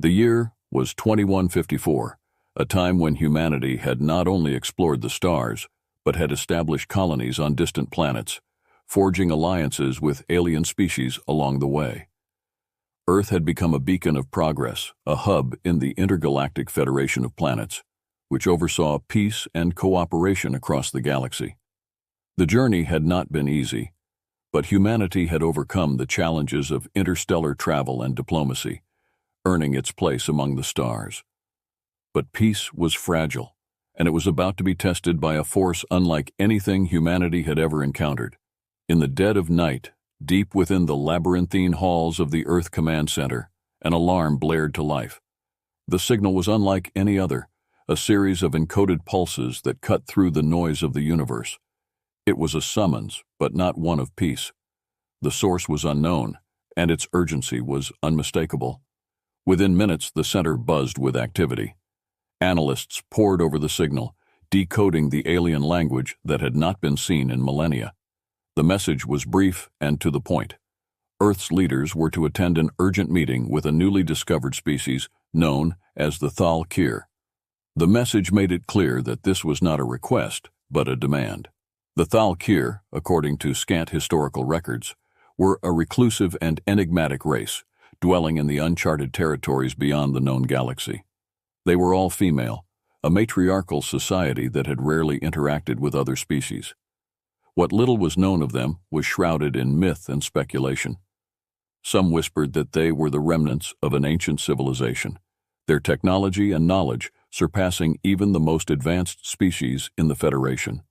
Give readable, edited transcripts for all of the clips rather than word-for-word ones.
The year was 2154, a time when humanity had not only explored the stars, but had established colonies on distant planets, forging alliances with alien species along the way. Earth had become a beacon of progress, a hub in the intergalactic federation of planets, which oversaw peace and cooperation across the galaxy. The journey had not been easy, but humanity had overcome the challenges of interstellar travel and diplomacy, earning its place among the stars. But peace was fragile, and it was about to be tested by a force unlike anything humanity had ever encountered. In the dead of night, deep within the labyrinthine halls of the Earth Command Center, an alarm blared to life. The signal was unlike any other, a series of encoded pulses that cut through the noise of the universe. It was a summons, but not one of peace. The source was unknown, and its urgency was unmistakable. Within minutes, the center buzzed with activity. Analysts pored over the signal, decoding the alien language that had not been seen in millennia. The message was brief and to the point. Earth's leaders were to attend an urgent meeting with a newly discovered species known as the Thal-Kir. The message made it clear that this was not a request, but a demand. The Thal-Kir, according to scant historical records, were a reclusive and enigmatic race, dwelling in the uncharted territories beyond the known galaxy. They were all female, a matriarchal society that had rarely interacted with other species. What little was known of them was shrouded in myth and speculation. Some whispered that they were the remnants of an ancient civilization, their technology and knowledge surpassing even the most advanced species in the Federation.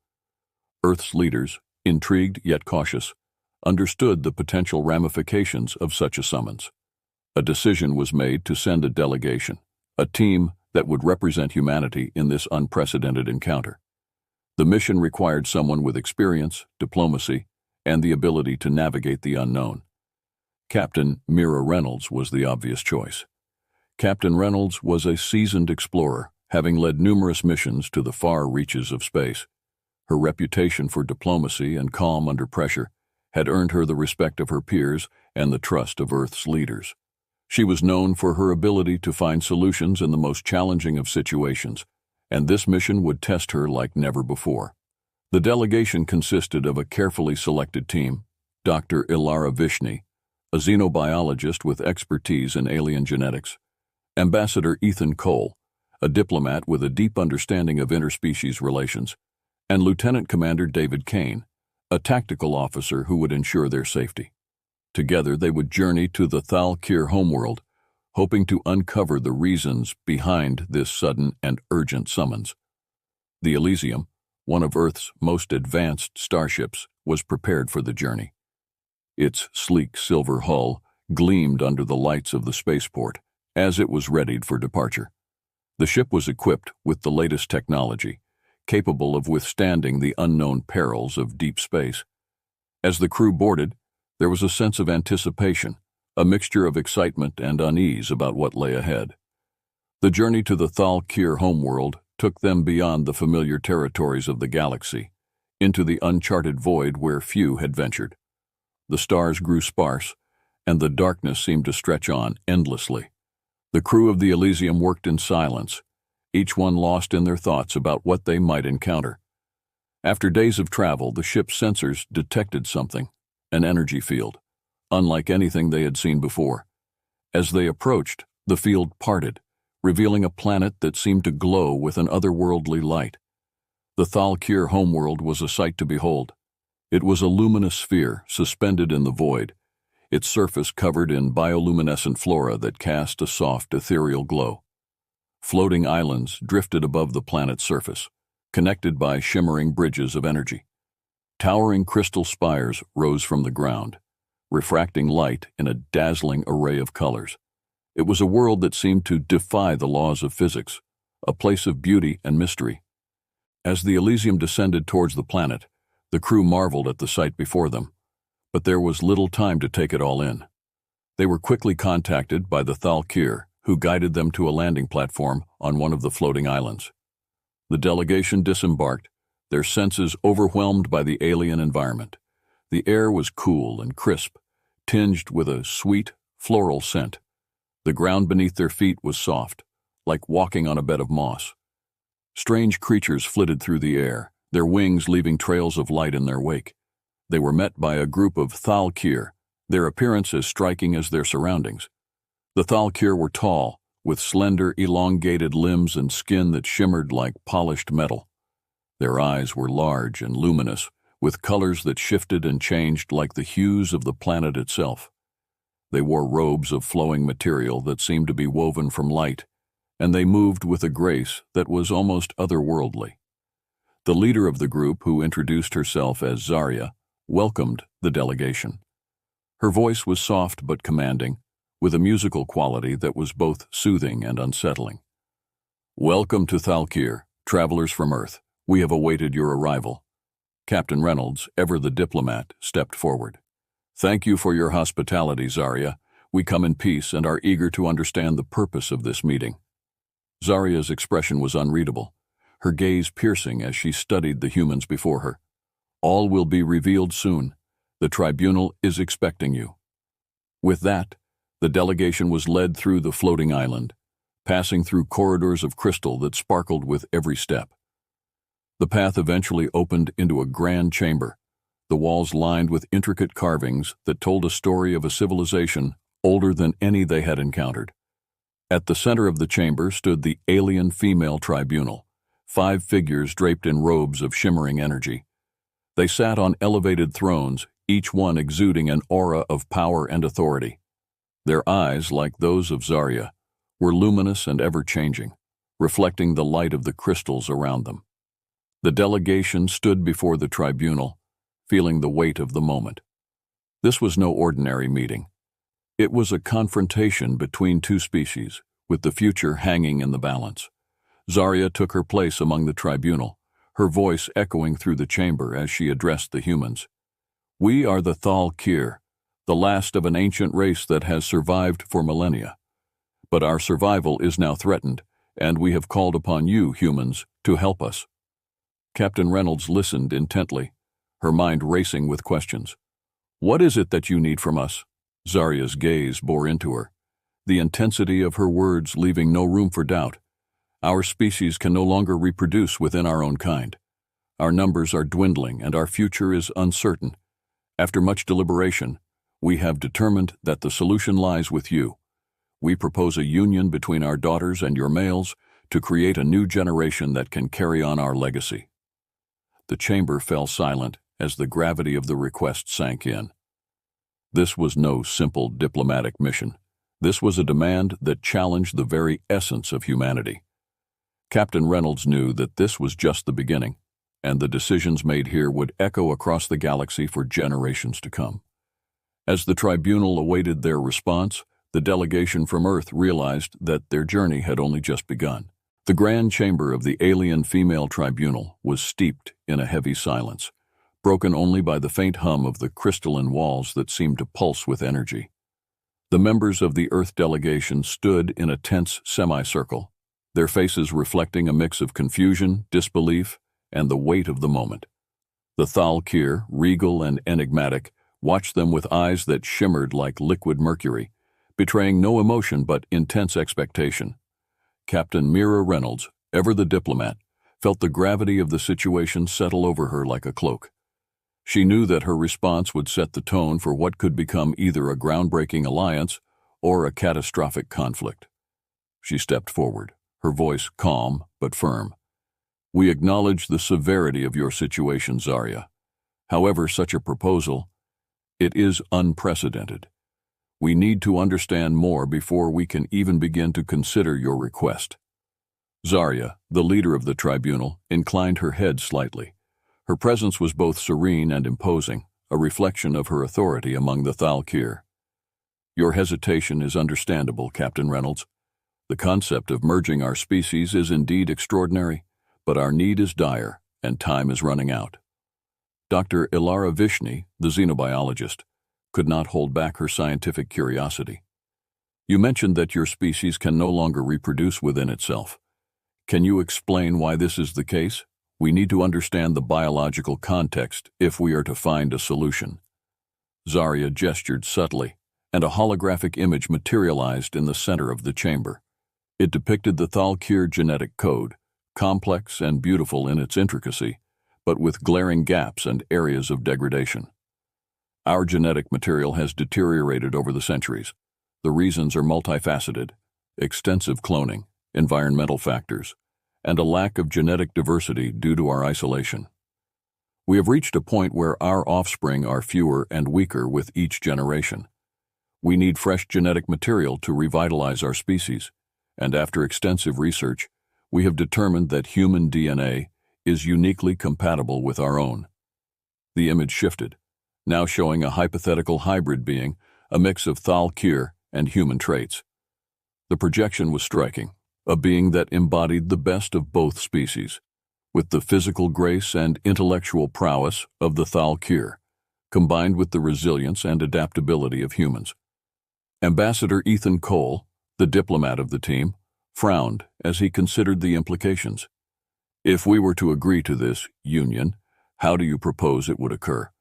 Earth's leaders, intrigued yet cautious, understood the potential ramifications of such a summons. A decision was made to send a delegation, a team that would represent humanity in this unprecedented encounter. The mission required someone with experience, diplomacy, and the ability to navigate the unknown. Captain Mira Reynolds was the obvious choice. Captain Reynolds was a seasoned explorer, having led numerous missions to the far reaches of space. Her reputation for diplomacy and calm under pressure had earned her the respect of her peers and the trust of Earth's leaders. She was known for her ability to find solutions in the most challenging of situations, and this mission would test her like never before. The delegation consisted of a carefully selected team: Dr. Ilara Vishny, a xenobiologist with expertise in alien genetics; Ambassador Ethan Cole, a diplomat with a deep understanding of interspecies relations; and Lieutenant Commander David Kane, a tactical officer who would ensure their safety. Together they would journey to the Thal-Kir homeworld, hoping to uncover the reasons behind this sudden and urgent summons. The Elysium, one of Earth's most advanced starships, was prepared for the journey. Its sleek silver hull gleamed under the lights of the spaceport as it was readied for departure. The ship was equipped with the latest technology, capable of withstanding the unknown perils of deep space. As the crew boarded, there was a sense of anticipation, a mixture of excitement and unease about what lay ahead. The journey to the Thal-Kir homeworld took them beyond the familiar territories of the galaxy, into the uncharted void where few had ventured. The stars grew sparse, and the darkness seemed to stretch on endlessly. The crew of the Elysium worked in silence, each one lost in their thoughts about what they might encounter. After days of travel, the ship's sensors detected something, an energy field, unlike anything they had seen before. As they approached, the field parted, revealing a planet that seemed to glow with an otherworldly light. The Thal-Kir homeworld was a sight to behold. It was a luminous sphere suspended in the void, its surface covered in bioluminescent flora that cast a soft, ethereal glow. Floating islands drifted above the planet's surface, connected by shimmering bridges of energy. Towering crystal spires rose from the ground, refracting light in a dazzling array of colors. It was a world that seemed to defy the laws of physics, a place of beauty and mystery. As the Elysium descended towards the planet, the crew marveled at the sight before them, but there was little time to take it all in. They were quickly contacted by the Thal-Kir, who guided them to a landing platform on one of the floating islands. The delegation disembarked, their senses overwhelmed by the alien environment. The air was cool and crisp, tinged with a sweet, floral scent. The ground beneath their feet was soft, like walking on a bed of moss. Strange creatures flitted through the air, their wings leaving trails of light in their wake. They were met by a group of Thalkir, their appearance as striking as their surroundings. The Thalkir were tall, with slender, elongated limbs and skin that shimmered like polished metal. Their eyes were large and luminous, with colors that shifted and changed like the hues of the planet itself. They wore robes of flowing material that seemed to be woven from light, and they moved with a grace that was almost otherworldly. The leader of the group, who introduced herself as Zarya, welcomed the delegation. Her voice was soft but commanding, with a musical quality that was both soothing and unsettling. "Welcome to Thalkir, travelers from Earth. We have awaited your arrival." Captain Reynolds, ever the diplomat, stepped forward. "Thank you for your hospitality, Zarya. We come in peace and are eager to understand the purpose of this meeting." Zarya's expression was unreadable, her gaze piercing as she studied the humans before her. "All will be revealed soon. The tribunal is expecting you." With that, the delegation was led through the floating island, passing through corridors of crystal that sparkled with every step. The path eventually opened into a grand chamber, the walls lined with intricate carvings that told a story of a civilization older than any they had encountered. At the center of the chamber stood the alien female tribunal, 5 figures draped in robes of shimmering energy. They sat on elevated thrones, each one exuding an aura of power and authority. Their eyes, like those of Zarya, were luminous and ever-changing, reflecting the light of the crystals around them. The delegation stood before the tribunal, feeling the weight of the moment. This was no ordinary meeting. It was a confrontation between two species, with the future hanging in the balance. Zarya took her place among the tribunal, her voice echoing through the chamber as she addressed the humans. "We are the Thalkir, the last of an ancient race that has survived for millennia. But our survival is now threatened, and we have called upon you, humans, to help us." Captain Reynolds listened intently, her mind racing with questions. "What is it that you need from us?" Zarya's gaze bore into her, the intensity of her words leaving no room for doubt. "Our species can no longer reproduce within our own kind. Our numbers are dwindling and our future is uncertain. After much deliberation, we have determined that the solution lies with you. We propose a union between our daughters and your males to create a new generation that can carry on our legacy." The chamber fell silent as the gravity of the request sank in. This was no simple diplomatic mission. This was a demand that challenged the very essence of humanity. Captain Reynolds knew that this was just the beginning, and the decisions made here would echo across the galaxy for generations to come. As the tribunal awaited their response, the delegation from Earth realized that their journey had only just begun. The grand chamber of the alien female tribunal was steeped in a heavy silence, broken only by the faint hum of the crystalline walls that seemed to pulse with energy. The members of the Earth delegation stood in a tense semicircle, their faces reflecting a mix of confusion, disbelief, and the weight of the moment. The Thalkir, regal and enigmatic, watched them with eyes that shimmered like liquid mercury, betraying no emotion but intense expectation. Captain Mira Reynolds, ever the diplomat, felt the gravity of the situation settle over her like a cloak. She knew that her response would set the tone for what could become either a groundbreaking alliance or a catastrophic conflict. She stepped forward, her voice calm but firm. "We acknowledge the severity of your situation, Zarya. However, such a proposal, it is unprecedented. We need to understand more before we can even begin to consider your request." Zarya, the leader of the tribunal, inclined her head slightly. Her presence was both serene and imposing, a reflection of her authority among the Thalkir. "Your hesitation is understandable, Captain Reynolds. The concept of merging our species is indeed extraordinary, but our need is dire, and time is running out." Dr. Ilara Vishny, the xenobiologist, could not hold back her scientific curiosity. "You mentioned that your species can no longer reproduce within itself. Can you explain why this is the case? We need to understand the biological context if we are to find a solution." Zarya gestured subtly, and a holographic image materialized in the center of the chamber. It depicted the Thalkir genetic code, complex and beautiful in its intricacy, but with glaring gaps and areas of degradation. Our genetic material has deteriorated over the centuries. The reasons are multifaceted: extensive cloning, environmental factors, and a lack of genetic diversity due to our isolation. We have reached a point where our offspring are fewer and weaker with each generation. We need fresh genetic material to revitalize our species, and after extensive research, we have determined that human DNA is uniquely compatible with our own. The image shifted, now showing a hypothetical hybrid being, a mix of Thalkir and human traits. The projection was striking, a being that embodied the best of both species, with the physical grace and intellectual prowess of the Thalkir, combined with the resilience and adaptability of humans. Ambassador Ethan Cole, the diplomat of the team, frowned as he considered the implications. If we were to agree to this union, how do you propose it would occur?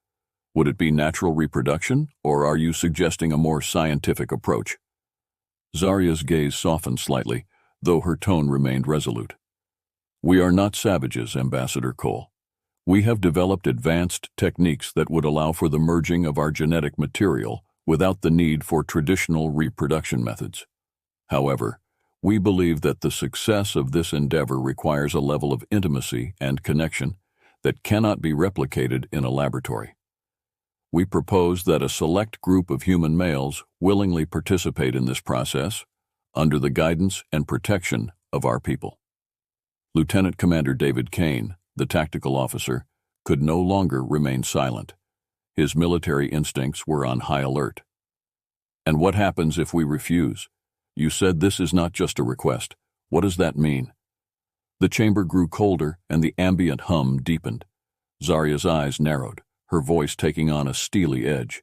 Would it be natural reproduction, or are you suggesting a more scientific approach? Zarya's gaze softened slightly, though her tone remained resolute. We are not savages, Ambassador Cole. We have developed advanced techniques that would allow for the merging of our genetic material without the need for traditional reproduction methods. However, we believe that the success of this endeavor requires a level of intimacy and connection that cannot be replicated in a laboratory. We propose that a select group of human males willingly participate in this process under the guidance and protection of our people. Lieutenant Commander David Kane, the tactical officer, could no longer remain silent. His military instincts were on high alert. And what happens if we refuse? You said this is not just a request. What does that mean? The chamber grew colder and the ambient hum deepened. Zarya's eyes narrowed, her voice taking on a steely edge.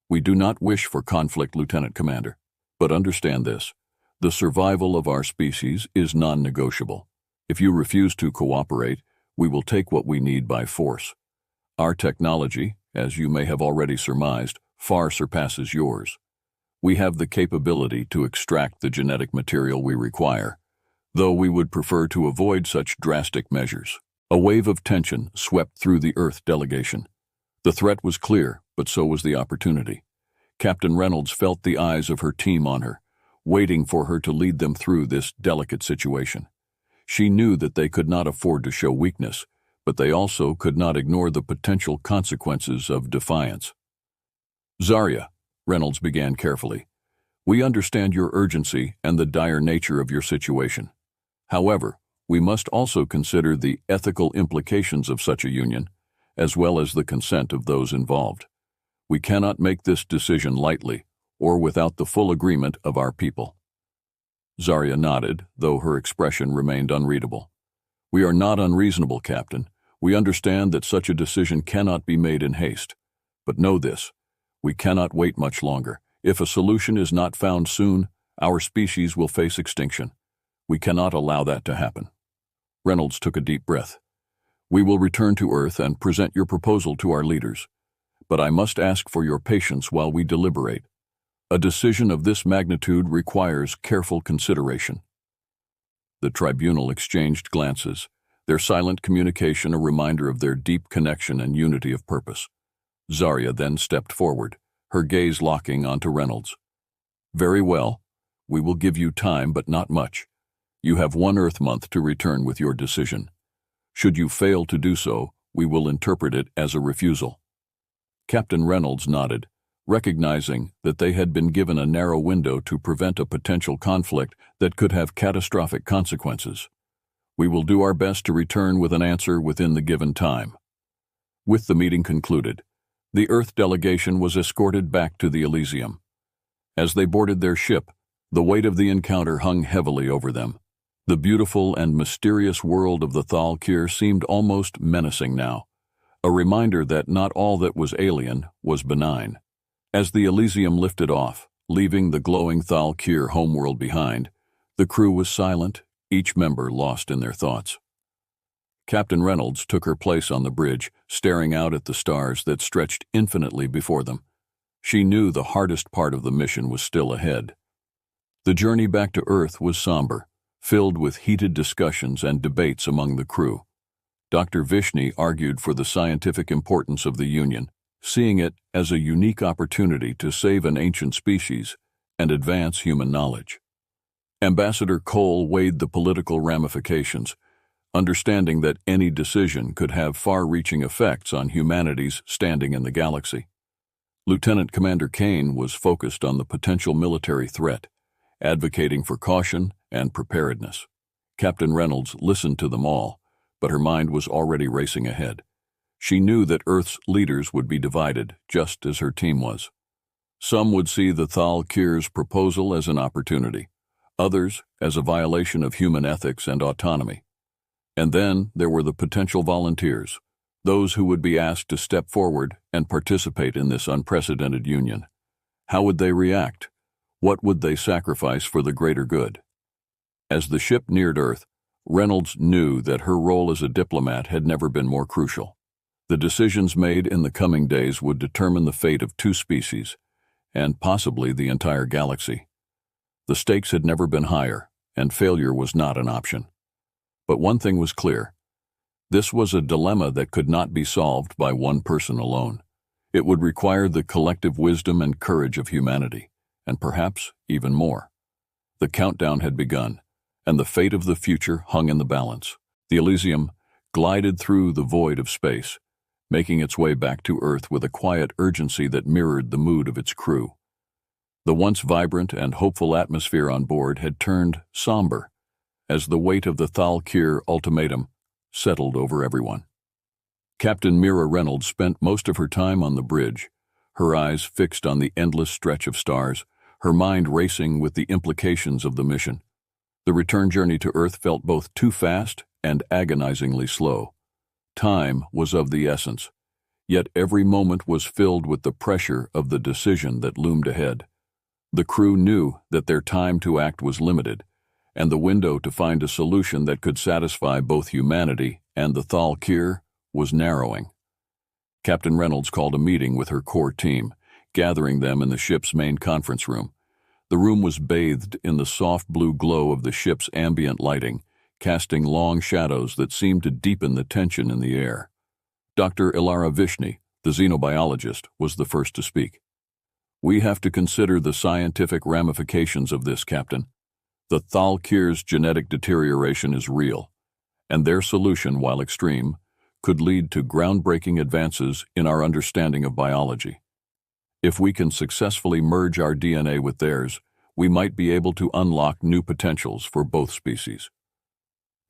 We do not wish for conflict, Lieutenant Commander, but understand this. The survival of our species is non-negotiable. If you refuse to cooperate, we will take what we need by force. Our technology, as you may have already surmised, far surpasses yours. We have the capability to extract the genetic material we require, though we would prefer to avoid such drastic measures. A wave of tension swept through the Earth delegation. The threat was clear, but so was the opportunity. Captain Reynolds felt the eyes of her team on her, waiting for her to lead them through this delicate situation. She knew that they could not afford to show weakness, but they also could not ignore the potential consequences of defiance. Zarya, Reynolds began carefully, we understand your urgency and the dire nature of your situation. However, we must also consider the ethical implications of such a union, as well as the consent of those involved. We cannot make this decision lightly, or without the full agreement of our people. Zarya nodded, though her expression remained unreadable. We are not unreasonable, Captain. We understand that such a decision cannot be made in haste. But know this, we cannot wait much longer. If a solution is not found soon, our species will face extinction. We cannot allow that to happen. Reynolds took a deep breath. We will return to Earth and present your proposal to our leaders. But I must ask for your patience while we deliberate. A decision of this magnitude requires careful consideration. The tribunal exchanged glances, their silent communication a reminder of their deep connection and unity of purpose. Zarya then stepped forward, her gaze locking onto Reynolds. Very well. We will give you time, but not much. You have 1 Earth month to return with your decision. Should you fail to do so, we will interpret it as a refusal. Captain Reynolds nodded, recognizing that they had been given a narrow window to prevent a potential conflict that could have catastrophic consequences. We will do our best to return with an answer within the given time. With the meeting concluded, the Earth delegation was escorted back to the Elysium. As they boarded their ship, the weight of the encounter hung heavily over them. The beautiful and mysterious world of the Thalkir seemed almost menacing now, a reminder that not all that was alien was benign. As the Elysium lifted off, leaving the glowing Thalkir homeworld behind, the crew was silent, each member lost in their thoughts. Captain Reynolds took her place on the bridge, staring out at the stars that stretched infinitely before them. She knew the hardest part of the mission was still ahead. The journey back to Earth was somber, filled with heated discussions and debates among the crew. Dr. Vishny argued for the scientific importance of the Union, seeing it as a unique opportunity to save an ancient species and advance human knowledge. Ambassador Cole weighed the political ramifications, understanding that any decision could have far-reaching effects on humanity's standing in the galaxy. Lieutenant Commander Kane was focused on the potential military threat, advocating for caution and preparedness. Captain Reynolds listened to them all, but her mind was already racing ahead. She knew that Earth's leaders would be divided, just as her team was. Some would see the Thal-Kir's proposal as an opportunity, others as a violation of human ethics and autonomy. And then there were the potential volunteers, those who would be asked to step forward and participate in this unprecedented union. How would they react? What would they sacrifice for the greater good? As the ship neared Earth, Reynolds knew that her role as a diplomat had never been more crucial. The decisions made in the coming days would determine the fate of two species, and possibly the entire galaxy. The stakes had never been higher, and failure was not an option. But one thing was clear. This was a dilemma that could not be solved by one person alone. It would require the collective wisdom and courage of humanity, and perhaps even more. The countdown had begun, and the fate of the future hung in the balance. The Elysium glided through the void of space, making its way back to Earth with a quiet urgency that mirrored the mood of its crew. The once vibrant and hopeful atmosphere on board had turned somber as the weight of the Thal-Kir ultimatum settled over everyone. Captain Mira Reynolds spent most of her time on the bridge, her eyes fixed on the endless stretch of stars, her mind racing with the implications of the mission. The return journey to Earth felt both too fast and agonizingly slow. Time was of the essence, yet every moment was filled with the pressure of the decision that loomed ahead. The crew knew that their time to act was limited, and the window to find a solution that could satisfy both humanity and the Thal-Kir was narrowing. Captain Reynolds called a meeting with her core team, gathering them in the ship's main conference room. The room was bathed in the soft blue glow of the ship's ambient lighting, casting long shadows that seemed to deepen the tension in the air. Dr. Ilara Vishny, the xenobiologist, was the first to speak. "We have to consider the scientific ramifications of this, Captain. The Thal-Kir's genetic deterioration is real, and their solution, while extreme, could lead to groundbreaking advances in our understanding of biology. If we can successfully merge our DNA with theirs, we might be able to unlock new potentials for both species."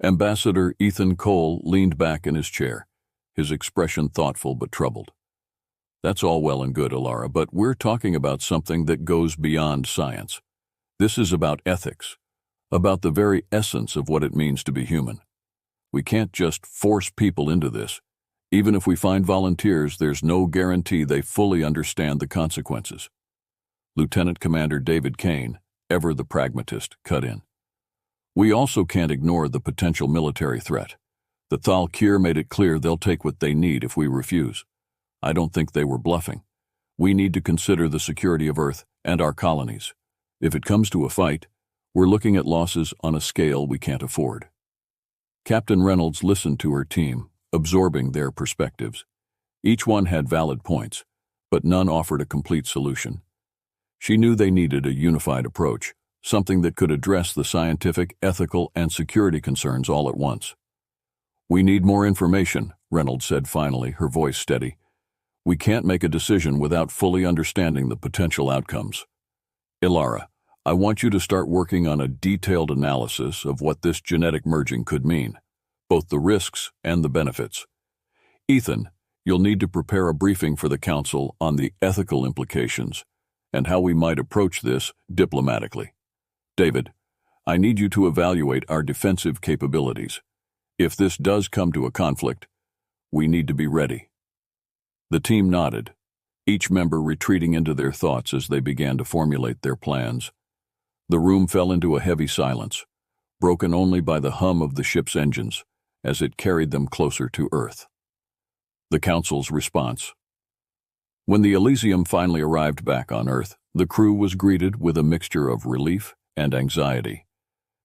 Ambassador Ethan Cole leaned back in his chair, his expression thoughtful but troubled. "That's all well and good, Ilara, but we're talking about something that goes beyond science. This is about ethics, about the very essence of what it means to be human. We can't just force people into this. Even if we find volunteers, there's no guarantee they fully understand the consequences." Lieutenant Commander David Kane, ever the pragmatist, cut in. "We also can't ignore the potential military threat. The Thal-Kir made it clear they'll take what they need if we refuse. I don't think they were bluffing. We need to consider the security of Earth and our colonies. If it comes to a fight, we're looking at losses on a scale we can't afford." Captain Reynolds listened to her team, absorbing their perspectives. Each one had valid points, but none offered a complete solution. She knew they needed a unified approach, something that could address the scientific, ethical, and security concerns all at once. "We need more information," Reynolds said finally, her voice steady. "We can't make a decision without fully understanding the potential outcomes. Ilara, I want you to start working on a detailed analysis of what this genetic merging could mean, both the risks and the benefits. Ethan, you'll need to prepare a briefing for the Council on the ethical implications and how we might approach this diplomatically. David, I need you to evaluate our defensive capabilities. If this does come to a conflict, we need to be ready." The team nodded, each member retreating into their thoughts as they began to formulate their plans. The room fell into a heavy silence, broken only by the hum of the ship's engines as it carried them closer to Earth. The Council's response. When the Elysium finally arrived back on Earth, the crew was greeted with a mixture of relief and anxiety.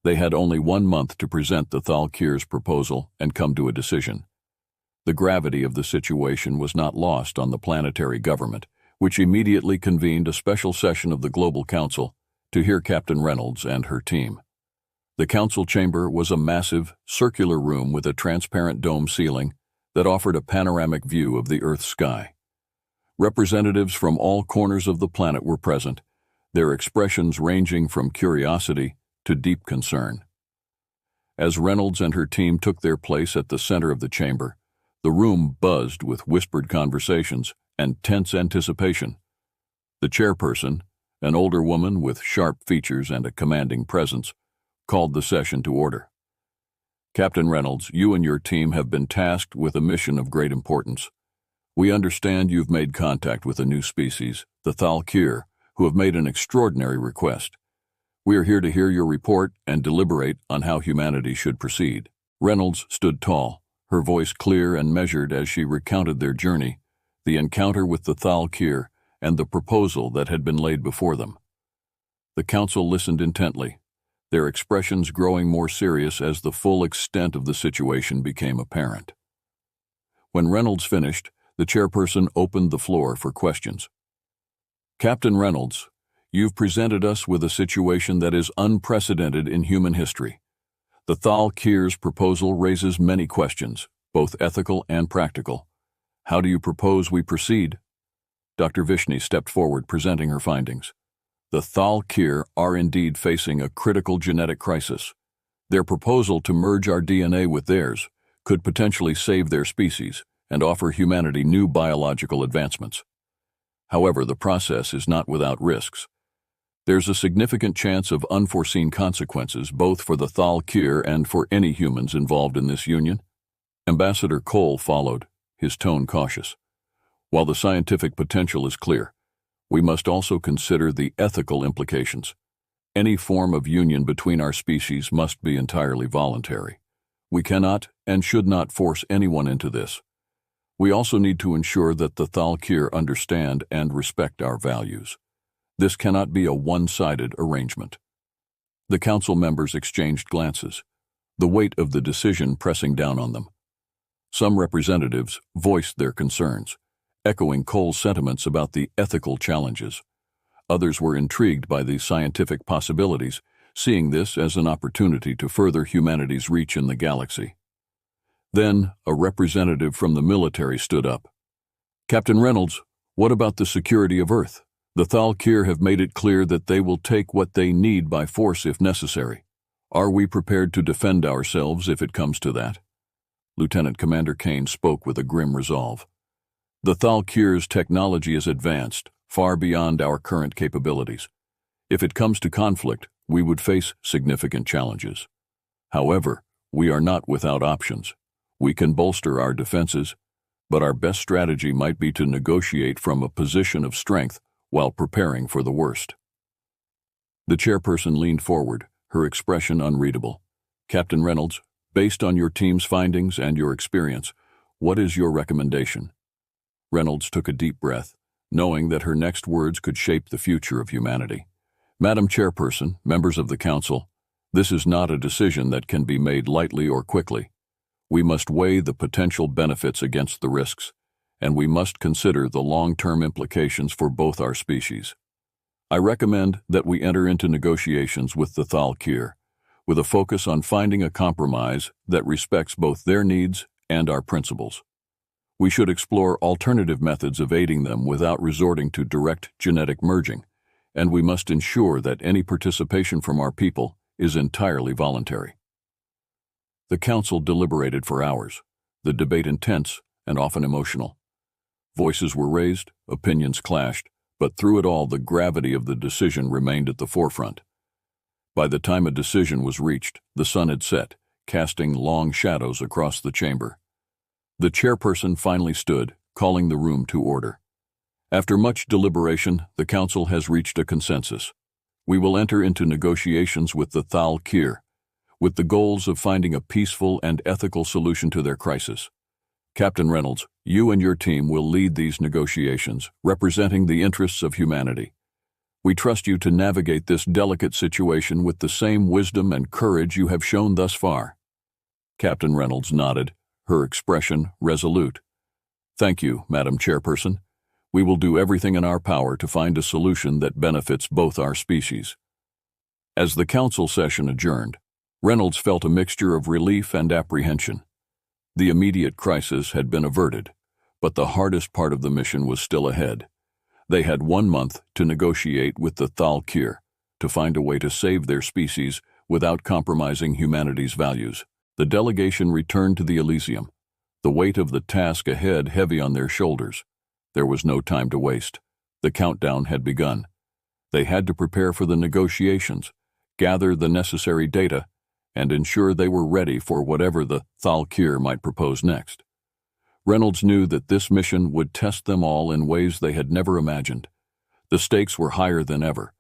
They had only 1 month to present the Thalkir's proposal and come to a decision. The gravity of the situation was not lost on the planetary government, which immediately convened a special session of the Global Council to hear Captain Reynolds and her team. The council chamber was a massive, circular room with a transparent dome ceiling that offered a panoramic view of the Earth's sky. Representatives from all corners of the planet were present, their expressions ranging from curiosity to deep concern. As Reynolds and her team took their place at the center of the chamber, the room buzzed with whispered conversations and tense anticipation. The chairperson, an older woman with sharp features and a commanding presence, called the session to order. "Captain Reynolds, you and your team have been tasked with a mission of great importance. We understand you've made contact with a new species, the Thalkir, who have made an extraordinary request. We are here to hear your report and deliberate on how humanity should proceed." Reynolds stood tall, her voice clear and measured as she recounted their journey, the encounter with the Thalkir, and the proposal that had been laid before them. The council listened intently, their expressions growing more serious as the full extent of the situation became apparent. When Reynolds finished, the chairperson opened the floor for questions. "Captain Reynolds, you've presented us with a situation that is unprecedented in human history. The Thalkir's proposal raises many questions, both ethical and practical. How do you propose we proceed?" Dr. Vishny stepped forward, presenting her findings. The Thalkir are indeed facing a critical genetic crisis. Their proposal to merge our DNA with theirs could potentially save their species and offer humanity new biological advancements. However, the process is not without risks. There's a significant chance of unforeseen consequences both for the Thalkir and for any humans involved in this union. Ambassador Cole followed, his tone cautious. "While the scientific potential is clear, we must also consider the ethical implications. Any form of union between our species must be entirely voluntary. We cannot and should not force anyone into this. We also need to ensure that the Thalkir understand and respect our values. This cannot be a one-sided arrangement." The council members exchanged glances, the weight of the decision pressing down on them. Some representatives voiced their concerns, echoing Cole's sentiments about the ethical challenges. Others were intrigued by the scientific possibilities, seeing this as an opportunity to further humanity's reach in the galaxy. Then, a representative from the military stood up. "Captain Reynolds, what about the security of Earth? The Thalkir have made it clear that they will take what they need by force if necessary. Are we prepared to defend ourselves if it comes to that?" Lieutenant Commander Kane spoke with a grim resolve. "The Thalkir's technology is advanced, far beyond our current capabilities. If it comes to conflict, we would face significant challenges. However, we are not without options. We can bolster our defenses, but our best strategy might be to negotiate from a position of strength while preparing for the worst." The chairperson leaned forward, her expression unreadable. "Captain Reynolds, based on your team's findings and your experience, what is your recommendation?" Reynolds took a deep breath, knowing that her next words could shape the future of humanity. "Madam Chairperson, members of the Council, this is not a decision that can be made lightly or quickly. We must weigh the potential benefits against the risks, and we must consider the long-term implications for both our species. I recommend that we enter into negotiations with the Thalkir, with a focus on finding a compromise that respects both their needs and our principles. We should explore alternative methods of aiding them without resorting to direct genetic merging, and we must ensure that any participation from our people is entirely voluntary." The council deliberated for hours, the debate intense and often emotional. Voices were raised, opinions clashed, but through it all the gravity of the decision remained at the forefront. By the time a decision was reached, the sun had set, casting long shadows across the chamber. The chairperson finally stood, calling the room to order. "After much deliberation, the council has reached a consensus. We will enter into negotiations with the Thalkir, with the goals of finding a peaceful and ethical solution to their crisis. Captain Reynolds, you and your team will lead these negotiations, representing the interests of humanity. We trust you to navigate this delicate situation with the same wisdom and courage you have shown thus far." Captain Reynolds nodded, her expression resolute. "Thank you, Madam Chairperson. We will do everything in our power to find a solution that benefits both our species." As the council session adjourned, Reynolds felt a mixture of relief and apprehension. The immediate crisis had been averted, but the hardest part of the mission was still ahead. They had 1 month to negotiate with the Thalkir to find a way to save their species without compromising humanity's values. The delegation returned to the Elysium, the weight of the task ahead heavy on their shoulders. There was no time to waste. The countdown had begun. They had to prepare for the negotiations, gather the necessary data, and ensure they were ready for whatever the Thalkir might propose next. Reynolds knew that this mission would test them all in ways they had never imagined. The stakes were higher than ever,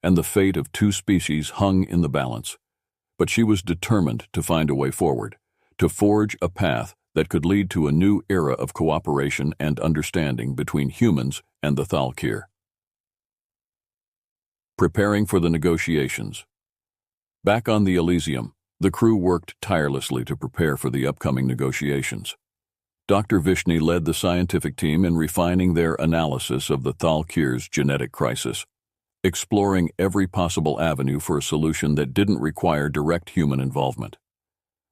and the fate of 2 species hung in the balance. But she was determined to find a way forward, to forge a path that could lead to a new era of cooperation and understanding between humans and the Thalkir. Preparing for the negotiations. Back on the Elysium, the crew worked tirelessly to prepare for the upcoming negotiations. Dr. Vishny led the scientific team in refining their analysis of the Thalkir's genetic crisis, exploring every possible avenue for a solution that didn't require direct human involvement.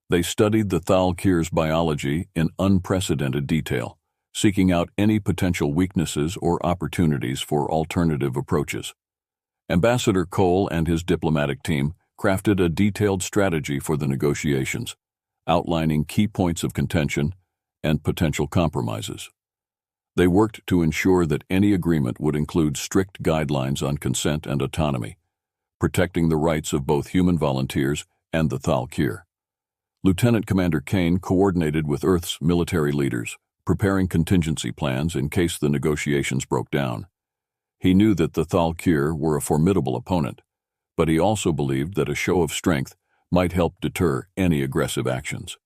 They studied the Thalkir's biology in unprecedented detail, seeking out any potential weaknesses or opportunities for alternative approaches. Ambassador Cole and his diplomatic team crafted a detailed strategy for the negotiations, outlining key points of contention and potential compromises. They worked to ensure that any agreement would include strict guidelines on consent and autonomy, protecting the rights of both human volunteers and the Thalkir. Lieutenant Commander Kane coordinated with Earth's military leaders, preparing contingency plans in case the negotiations broke down. He knew that the Thalkir were a formidable opponent, but he also believed that a show of strength might help deter any aggressive actions.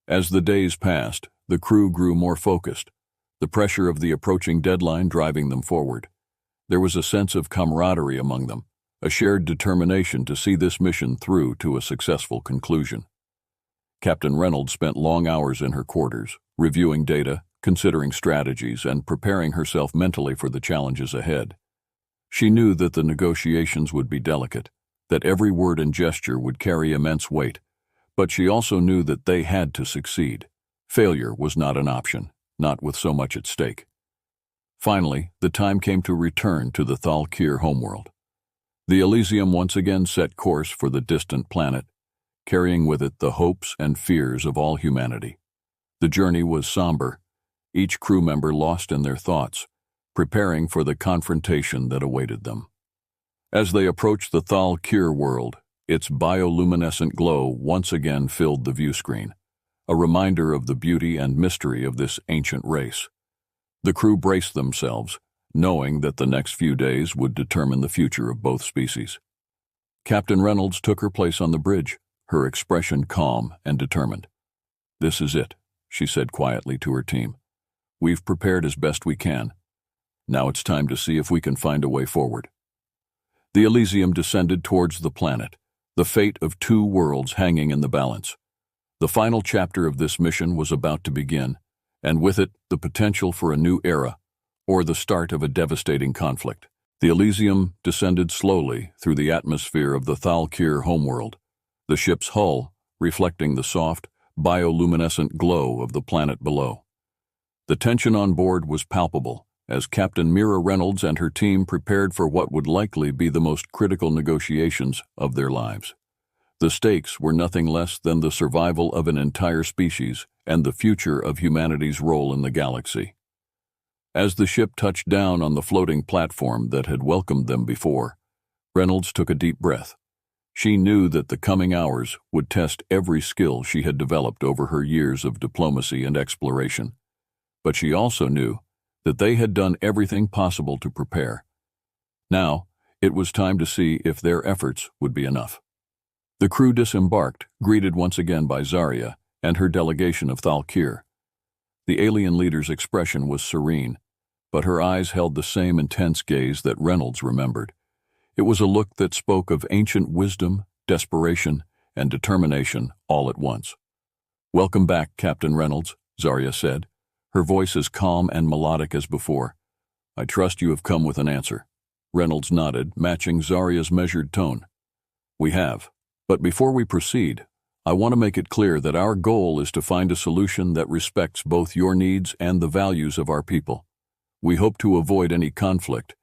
As the days passed, the crew grew more focused, the pressure of the approaching deadline driving them forward. There was a sense of camaraderie among them, a shared determination to see this mission through to a successful conclusion. Captain Reynolds spent long hours in her quarters, reviewing data, considering strategies, and preparing herself mentally for the challenges ahead. She knew that the negotiations would be delicate, that every word and gesture would carry immense weight, but she also knew that they had to succeed. Failure was not an option, not with so much at stake. Finally, the time came to return to the Thalkir homeworld. The Elysium once again set course for the distant planet, carrying with it the hopes and fears of all humanity. The journey was somber, each crew member lost in their thoughts, preparing for the confrontation that awaited them. As they approached the Thalkir world, its bioluminescent glow once again filled the viewscreen, a reminder of the beauty and mystery of this ancient race. The crew braced themselves, knowing that the next few days would determine the future of both species. Captain Reynolds took her place on the bridge, her expression calm and determined. "This is it," she said quietly to her team. "We've prepared as best we can. Now it's time to see if we can find a way forward." The Elysium descended towards the planet, the fate of 2 worlds hanging in the balance. The final chapter of this mission was about to begin, and with it the potential for a new era, or the start of a devastating conflict. The Elysium descended slowly through the atmosphere of the Thalkir homeworld, the ship's hull reflecting the soft, bioluminescent glow of the planet below. The tension on board was palpable as Captain Mira Reynolds and her team prepared for what would likely be the most critical negotiations of their lives. The stakes were nothing less than the survival of an entire species and the future of humanity's role in the galaxy. As the ship touched down on the floating platform that had welcomed them before, Reynolds took a deep breath. She knew that the coming hours would test every skill she had developed over her years of diplomacy and exploration. But she also knew that they had done everything possible to prepare. Now, it was time to see if their efforts would be enough. The crew disembarked, greeted once again by Zarya and her delegation of Thalkir. The alien leader's expression was serene, but her eyes held the same intense gaze that Reynolds remembered. It was a look that spoke of ancient wisdom, desperation, and determination all at once. "Welcome back, Captain Reynolds," Zarya said, her voice as calm and melodic as before. "I trust you have come with an answer." Reynolds nodded, matching Zarya's measured tone. "We have. But before we proceed, I want to make it clear that our goal is to find a solution that respects both your needs and the values of our people. We hope to avoid any conflict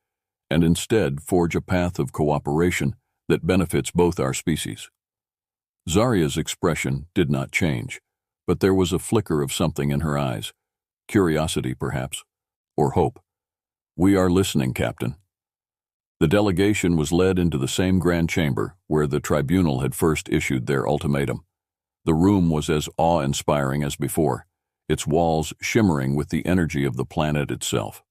and instead forge a path of cooperation that benefits both our species." Zarya's expression did not change, but there was a flicker of something in her eyes. Curiosity, perhaps, or hope. "We are listening, Captain." The delegation was led into the same grand chamber where the tribunal had first issued their ultimatum. The room was as awe-inspiring as before, its walls shimmering with the energy of the planet itself.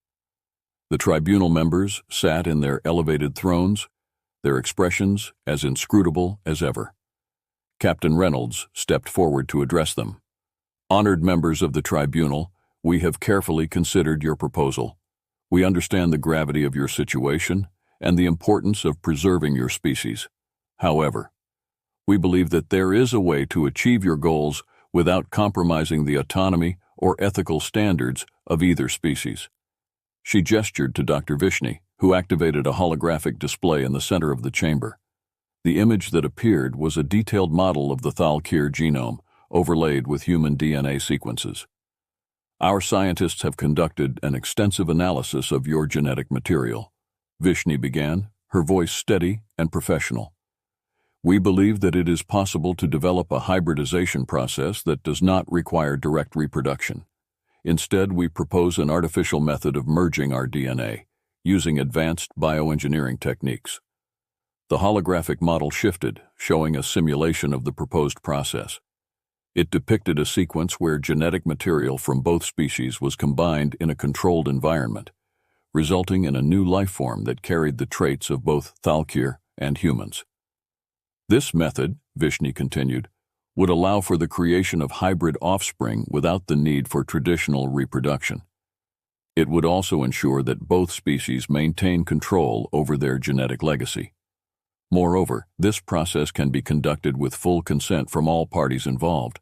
The tribunal members sat in their elevated thrones, their expressions as inscrutable as ever. Captain Reynolds stepped forward to address them. "Honored members of the tribunal, we have carefully considered your proposal. We understand the gravity of your situation and the importance of preserving your species. However, we believe that there is a way to achieve your goals without compromising the autonomy or ethical standards of either species." She gestured to Dr. Vishny, who activated a holographic display in the center of the chamber. The image that appeared was a detailed model of the Thalkir genome, overlaid with human DNA sequences. "Our scientists have conducted an extensive analysis of your genetic material," Vishny began, her voice steady and professional. "We believe that it is possible to develop a hybridization process that does not require direct reproduction. Instead, we propose an artificial method of merging our DNA, using advanced bioengineering techniques." The holographic model shifted, showing a simulation of the proposed process. It depicted a sequence where genetic material from both species was combined in a controlled environment, resulting in a new life form that carried the traits of both Thalkir and humans. "This method," Vishny continued, "would allow for the creation of hybrid offspring without the need for traditional reproduction. It would also ensure that both species maintain control over their genetic legacy. Moreover, this process can be conducted with full consent from all parties involved,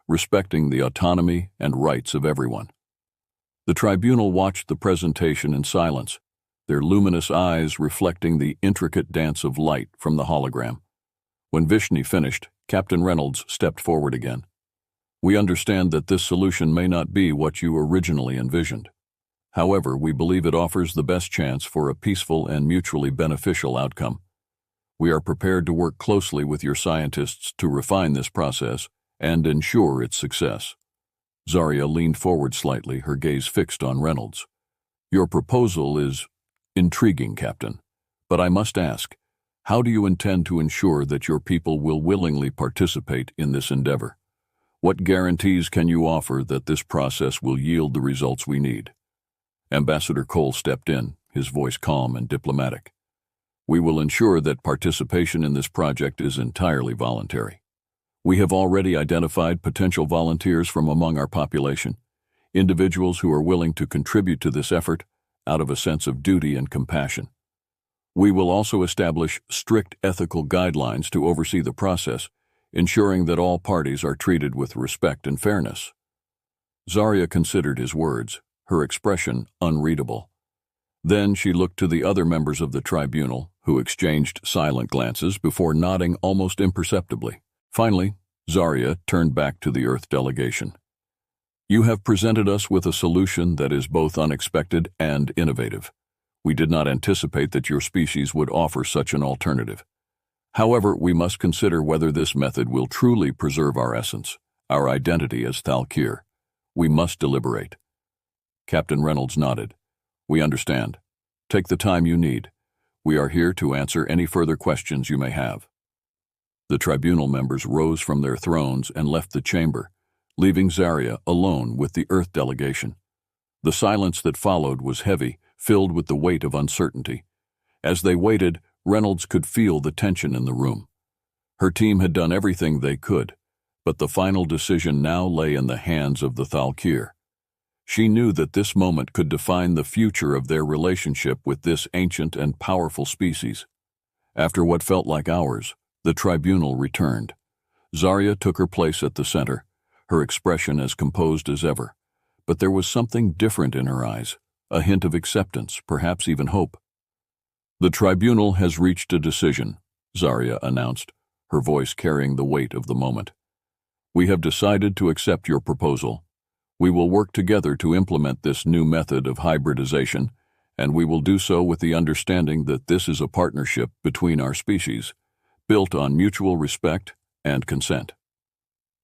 respecting the autonomy and rights of everyone." The tribunal watched the presentation in silence, their luminous eyes reflecting the intricate dance of light from the hologram. When Vishny finished, Captain Reynolds stepped forward again. "We understand that this solution may not be what you originally envisioned. However, we believe it offers the best chance for a peaceful and mutually beneficial outcome. We are prepared to work closely with your scientists to refine this process and ensure its success." Zarya leaned forward slightly, her gaze fixed on Reynolds. "Your proposal is intriguing, Captain, but I must ask, how do you intend to ensure that your people will willingly participate in this endeavor? What guarantees can you offer that this process will yield the results we need?" Ambassador Cole stepped in, his voice calm and diplomatic. "We will ensure that participation in this project is entirely voluntary. We have already identified potential volunteers from among our population, individuals who are willing to contribute to this effort out of a sense of duty and compassion. We will also establish strict ethical guidelines to oversee the process, ensuring that all parties are treated with respect and fairness." Zarya considered his words, her expression unreadable. Then she looked to the other members of the tribunal, who exchanged silent glances before nodding almost imperceptibly. Finally, Zarya turned back to the Earth delegation. "You have presented us with a solution that is both unexpected and innovative. We did not anticipate that your species would offer such an alternative. However, we must consider whether this method will truly preserve our essence, our identity as Thalkir. We must deliberate." Captain Reynolds nodded. "We understand. Take the time you need. We are here to answer any further questions you may have." The tribunal members rose from their thrones and left the chamber, leaving Zarya alone with the Earth delegation. The silence that followed was heavy, filled with the weight of uncertainty. As they waited, Reynolds could feel the tension in the room. Her team had done everything they could, but the final decision now lay in the hands of the Thalkir. She knew that this moment could define the future of their relationship with this ancient and powerful species. After what felt like hours, the tribunal returned. Zarya took her place at the center, her expression as composed as ever. But there was something different in her eyes, a hint of acceptance, perhaps even hope. "The tribunal has reached a decision," Zarya announced, her voice carrying the weight of the moment. "We have decided to accept your proposal. We will work together to implement this new method of hybridization, and we will do so with the understanding that this is a partnership between our species, built on mutual respect and consent."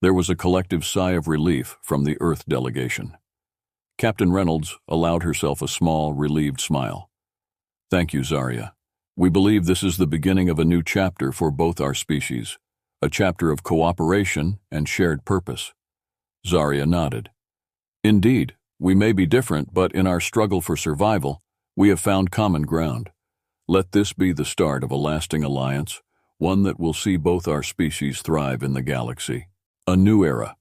There was a collective sigh of relief from the Earth delegation. Captain Reynolds allowed herself a small, relieved smile. "Thank you, Zarya. We believe this is the beginning of a new chapter for both our species, a chapter of cooperation and shared purpose." Zarya nodded. "Indeed, we may be different, but in our struggle for survival, we have found common ground. Let this be the start of a lasting alliance, one that will see both our species thrive in the galaxy. A new era."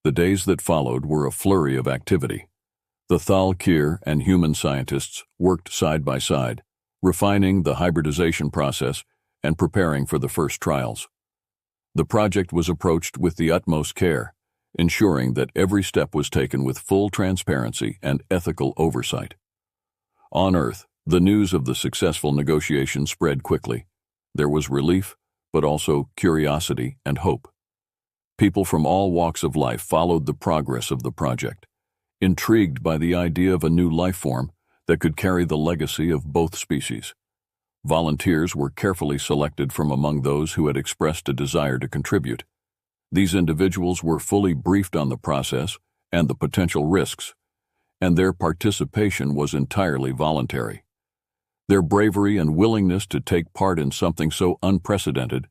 The days that followed were a flurry of activity. The Thalkir and human scientists worked side by side, refining the hybridization process and preparing for the first trials. The project was approached with the utmost care, ensuring that every step was taken with full transparency and ethical oversight. On Earth, the news of the successful negotiation spread quickly. There was relief, but also curiosity and hope. People from all walks of life followed the progress of the project, intrigued by the idea of a new life form that could carry the legacy of both species. Volunteers were carefully selected from among those who had expressed a desire to contribute. These individuals were fully briefed on the process and the potential risks, and their participation was entirely voluntary. Their bravery and willingness to take part in something so unprecedented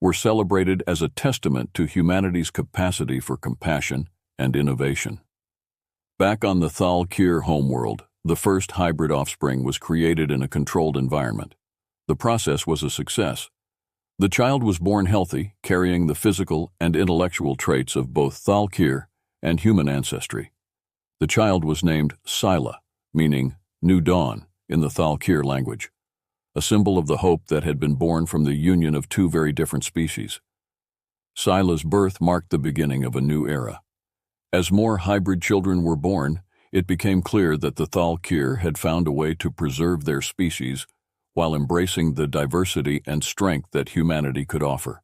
were celebrated as a testament to humanity's capacity for compassion and innovation. Back on the Thalkir homeworld, the first hybrid offspring was created in a controlled environment. The process was a success. The child was born healthy, carrying the physical and intellectual traits of both Thalkir and human ancestry. The child was named Scylla, meaning New Dawn in the Thalkir language, a symbol of the hope that had been born from the union of two very different species. Scylla's birth marked the beginning of a new era. As more hybrid children were born, it became clear that the Thalkir had found a way to preserve their species while embracing the diversity and strength that humanity could offer.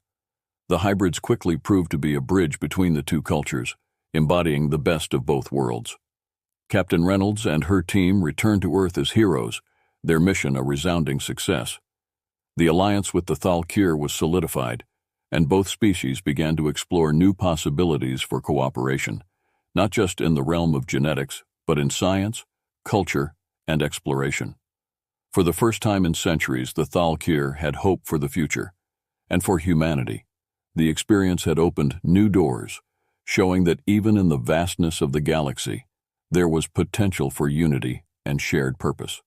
The hybrids quickly proved to be a bridge between the two cultures, embodying the best of both worlds. Captain Reynolds and her team returned to Earth as heroes, their mission a resounding success. The alliance with the Thalkir was solidified, and both species began to explore new possibilities for cooperation, not just in the realm of genetics, but in science, culture, and exploration. For the first time in centuries, the Thalkir had hope for the future, and for humanity. The experience had opened new doors, showing that even in the vastness of the galaxy, there was potential for unity and shared purpose.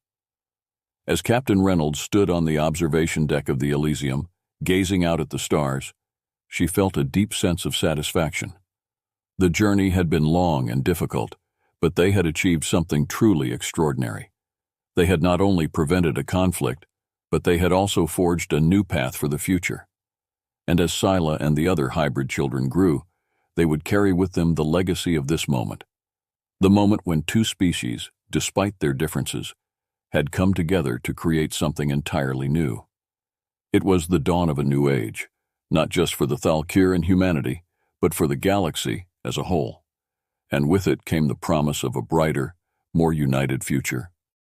As Captain Reynolds stood on the observation deck of the Elysium, gazing out at the stars, she felt a deep sense of satisfaction. The journey had been long and difficult, but they had achieved something truly extraordinary. They had not only prevented a conflict, but they had also forged a new path for the future. And as Scylla and the other hybrid children grew, they would carry with them the legacy of this moment. The moment when two species, despite their differences, had come together to create something entirely new. It was the dawn of a new age, not just for the Thalkir and humanity, but for the galaxy as a whole. And with it came the promise of a brighter, more united future.